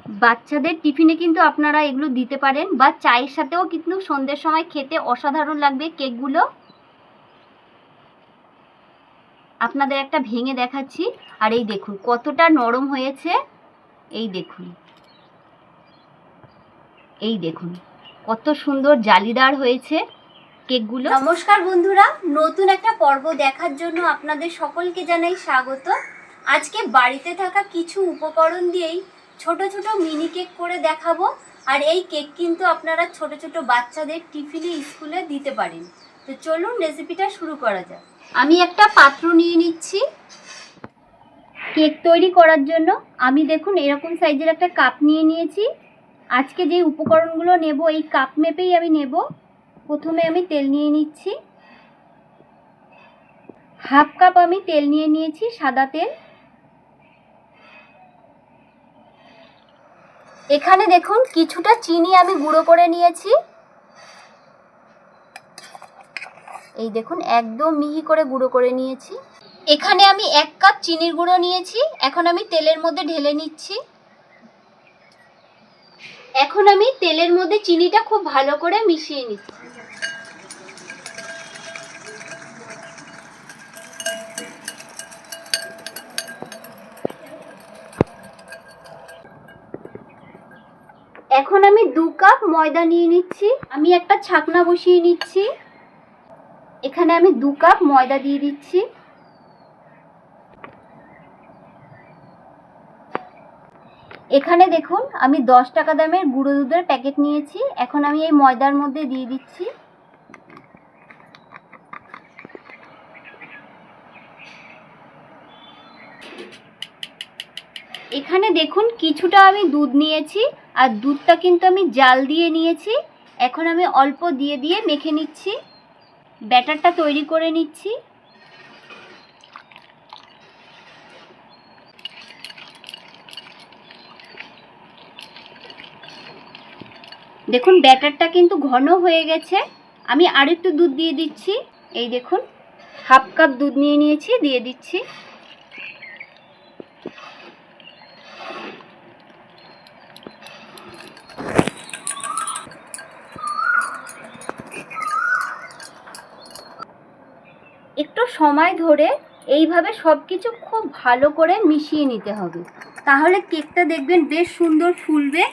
বাচ্চাদের টিফিনে কিন্তু আপনারা এগুলো দিতে পারেন, বা চায়ের সাথেও কিন্তু সন্ধ্যের সময় খেতে অসাধারণ লাগবে কেকগুলো। আপনাদের একটা ভেঙে দেখাচ্ছি, আর এই দেখুন কতটা নরম হয়েছে। এই দেখুন, এই দেখুন কত সুন্দর জালিদার হয়েছে কেকগুলো। নমস্কার বন্ধুরা, নতুন একটা পর্ব দেখার জন্য আপনাদের সকলকে জানাই স্বাগত। আজকে বাড়িতে থাকা কিছু উপকরণ দিয়েই ছোট ছোট মিনি কেক করে দেখাবো। আর এই কেক কিন্তু আপনারা ছোট ছোট বাচ্চাদের টিফিনে স্কুলে দিতে পারেন। তো চলুন রেসিপিটা শুরু করা যাক। আমি একটা পাত্র নিয়ে নিচ্ছি কেক তৈরি করার জন্য। আমি দেখুন এরকম সাইজের একটা কাপ নিয়ে নিয়েছি। আজকে যে উপকরণগুলো নেব এই কাপ মেপেই আমি নেব। প্রথমে আমি তেল নিয়ে নিচ্ছি, হাফ কাপ আমি তেল নিয়ে নিয়েছি, সাদা তেল। এখানে দেখুন কিছুটা চিনি আমি গুঁড়ো করে নিয়েছি। এই দেখুন একদম মিহি করে গুঁড়ো করে নিয়েছি। এখানে আমি 1 কাপ চিনির গুঁড়ো নিয়েছি। এখন আমি তেলের মধ্যে ঢেলে নিচ্ছি। এখন আমি তেলের মধ্যে চিনিটা খুব ভালো করে মিশিয়ে নিচ্ছি। এখন আমি 2 কাপ ময়দা নিয়ে নিচ্ছি। আমি একটা ছাকনা বসিয়ে নিচ্ছি। এখানে আমি 2 কাপ ময়দা দিয়ে দিচ্ছি। এখানে দেখুন আমি 10 টাকা দামের গুঁড়ো দুধের প্যাকেট নিয়েছি। এখন আমি এই ময়দার মধ্যে দিয়ে দিচ্ছি। এখানে দেখুন কিছুটা আমি দুধ নিয়েছি, আর দুধটা কিন্তু আমি জাল দিয়ে নিয়েছি। এখন আমি অল্প দিয়ে দিয়ে মেখে নিচ্ছি, ব্যাটারটা তৈরি করে নিচ্ছি। দেখুন ব্যাটারটা কিন্তু ঘন হয়ে গেছে। আমি আরেকটু দুধ দিয়ে দিচ্ছি। এই দেখুন হাফ কাপ দুধ নিয়ে নিয়েছি, দিয়ে দিচ্ছি। একটু সময় ধরে এইভাবে সব কিছু খুব ভালো করে মিশিয়ে নিতে হবে, তাহলে কেকটা দেখবেন বেশ সুন্দর ফুলবে।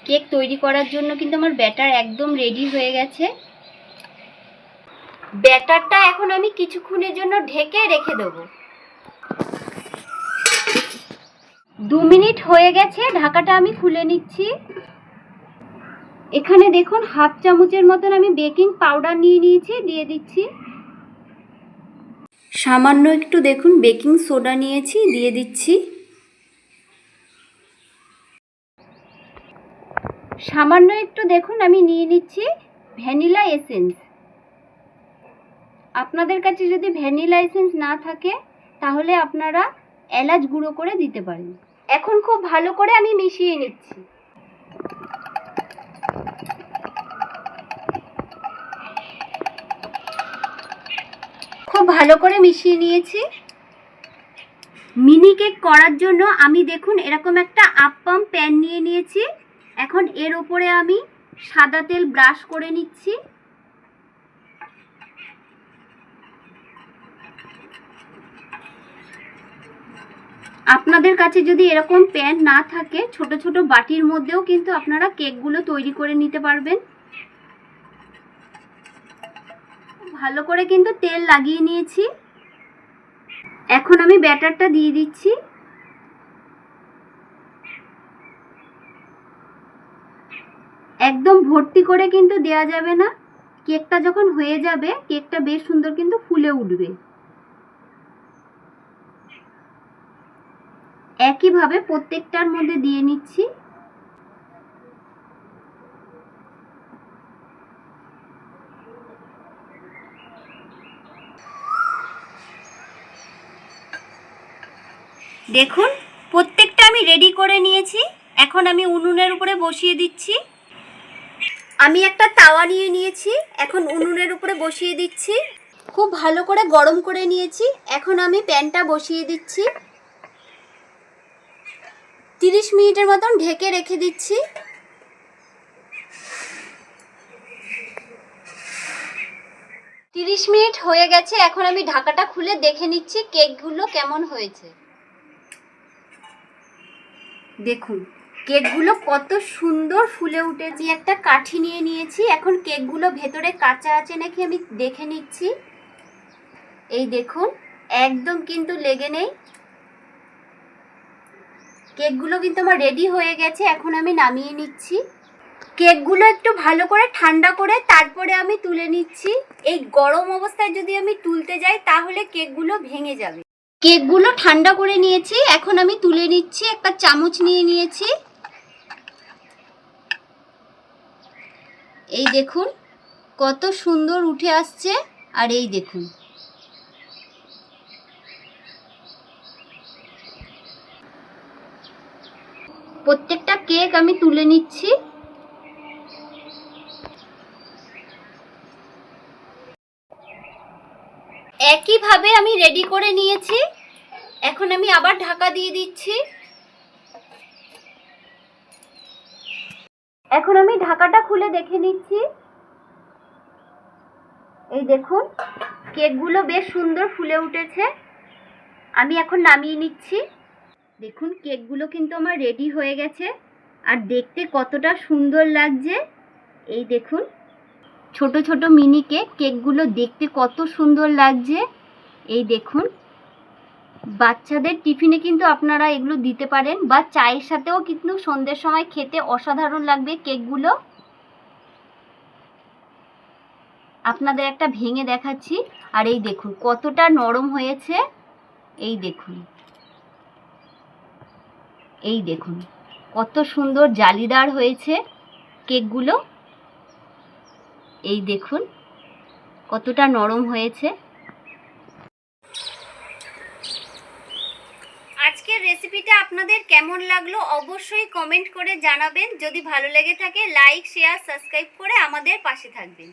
কেক তৈরি করার জন্য কিন্তু আমার ব্যাটার একদম রেডি হয়ে গেছে। ব্যাটারটা এখন আমি কিছুক্ষণের জন্য ঢেকে রেখে দেব। 2 মিনিট হয়ে গেছে, ঢাকাটা আমি খুলে নিচ্ছি। এখানে দেখুন হাফ চামচের মতন আমি বেকিং পাউডার নিয়ে নিয়েছি, দিয়ে দিচ্ছি। সামান্য একটু দেখুন বেকিং সোডা নিয়েছি, দিয়ে দিচ্ছি। সামান্য একটু দেখুন আমি নিয়ে নিচ্ছি ভ্যানিলা এসেন্স। আপনাদের কাছে যদি ভ্যানিলা এসেন্স না থাকে তাহলে আপনারা এলাচ গুঁড়ো করে দিতে পারেন। এখন খুব ভালো করে আমি মিশিয়ে নিচ্ছি। খুব ভালো করে মিশিয়ে নিয়েছি। মিনি কেক করার জন্য আমি দেখুন এরকম একটা আপ্পাম প্যান নিয়ে নিয়েছি। এখন এর উপরে আমি সাদা তেল ব্রাশ করে নিচ্ছি। আপনাদের কাছে যদি এরকম প্যান না থাকে ছোট ছোট বাটির মধ্যেও কিন্তু আপনারা কেকগুলো তৈরি করে নিতে পারবেন। ভালো করে কিন্তু তেল লাগিয়ে নিয়েছি। এখন আমি ব্যাটারটা দিয়ে দিচ্ছি। একদম ভর্তি করে কিন্তু দেয়া যাবে না, কেকটা যখন হয়ে যাবে কেকটা বেশ সুন্দর কিন্তু ফুলে উঠবে। একইভাবে প্রত্যেকটার মধ্যে দিয়ে নিচ্ছি। দেখুন প্রত্যেকটা আমি রেডি করে নিয়েছি। এখন আমি উনুনের উপরে বসিয়ে দিচ্ছি। আমি একটা তাওয়া নিয়ে নিয়েছি, এখন উনুনের উপরে বসিয়ে দিচ্ছি। খুব ভালো করে গরম করে নিয়েছি। এখন আমি প্যানটা বসিয়ে দিচ্ছি। 30 মিনিটের মতন ঢেকে রেখে দিচ্ছি। তিরিশ মিনিট হয়ে গেছে, এখন আমি ঢাকাটা খুলে দেখে নিচ্ছি কেকগুলো কেমন হয়েছে। দেখুন কেকগুলো কত সুন্দর ফুলে উঠেছে। একটা কাঠি নিয়ে নিয়েছি, এখন কেকগুলো ভেতরে কাঁচা আছে নাকি আমি দেখে নিচ্ছি। এই দেখুন একদম কিন্তু লেগে নেই। কেকগুলো কিন্তু আমার রেডি হয়ে গেছে, এখন আমি নামিয়ে নিচ্ছি। কেকগুলো একটু ভালো করে ঠান্ডা করে তারপরে আমি তুলে নিচ্ছি। এই গরম অবস্থায় যদি আমি তুলতে যাই তাহলে কেকগুলো ভেঙে যাবে। কেকগুলো ঠান্ডা করে নিয়েছি, এখন আমি তুলে নিচ্ছি। একটা চামচ নিয়ে নিয়েছি। এই দেখুন কত সুন্দর উঠে আসছে। আর এই দেখুন প্রত্যেকটা কেক আমি তুলে নিচ্ছি। একইভাবে আমি রেডি করে নিয়েছি, এখন আমি আবার ঢাকা দিয়ে দিচ্ছি। এখন আমি ঢাকাটা খুলে দেখে নিচ্ছি। এই দেখুন কেকগুলো বেশ সুন্দর ফুলে উঠেছে, আমি এখন নামিয়ে নিচ্ছি। দেখুন কেকগুলো কিন্তু আমার রেডি হয়ে গেছে, আর দেখতে কতটা সুন্দর লাগছে। এই দেখুন ছোট ছোট মিনি কেকগুলো দেখতে কত সুন্দর লাগছে। এই দেখুন বাচ্চাদের টিফিনে কিন্তু আপনারা এগুলো দিতে পারেন, বা চায়ের সাথেও কিন্তু সন্ধ্যের সময় খেতে অসাধারণ লাগবে কেকগুলো। আপনাদের একটা ভেঙে দেখাচ্ছি, আর এই দেখুন কতটা নরম হয়েছে। এই দেখুন, এই দেখুন কত সুন্দর জালিদার হয়েছে কেকগুলো। এই দেখুন কতটা নরম হয়েছে। আজকের রেসিপিটা আপনাদের কেমন লাগলো অবশ্যই কমেন্ট করে জানাবেন। যদি ভালো লেগে থাকে লাইক, শেয়ার, সাবস্ক্রাইব করে আমাদের পাশে থাকবেন।